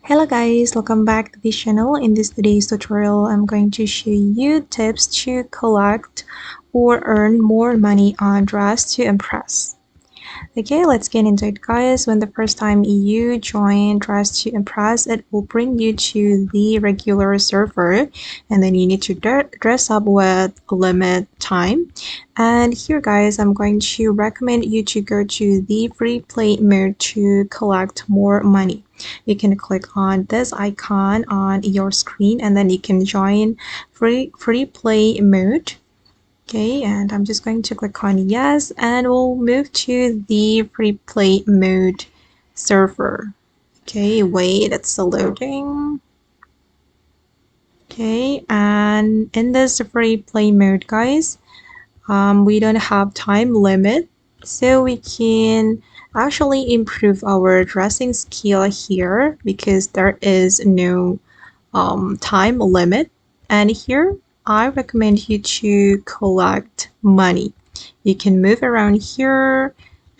Hello guys, welcome back to this channel. In this today's tutorial, I'm going to show you tips to collect or earn more money on Dress to Impress. Okay, let's get into it guys. When the first time you join Dress to Impress, it will bring you to the regular server and then you need to dress up with limit time. And here guys, I'm going to recommend you to go to the free play mode to collect more money. You can click on this icon on your screen and then you can join free play mode. Okay, and I'm just going to click on yes, and we'll move to the free play mode server. Okay, wait, it's loading. Okay, and in this free play mode, guys, we don't have time limit, so we can actually improve our dressing skill here because there is no time limit. And here I recommend you to collect money. You can move around here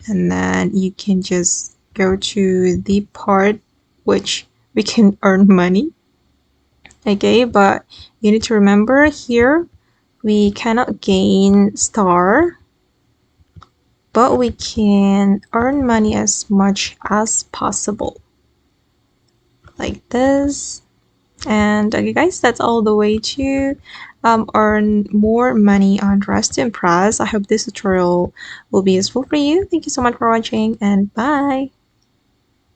and then you can just go to the part which we can earn money. Okay, but you need to remember here we cannot gain star, but we can earn money as much as possible like this. And okay guys, that's all the way to earn more money on Dress to Impress. I hope this tutorial will be useful for you. Thank you so much for watching and bye.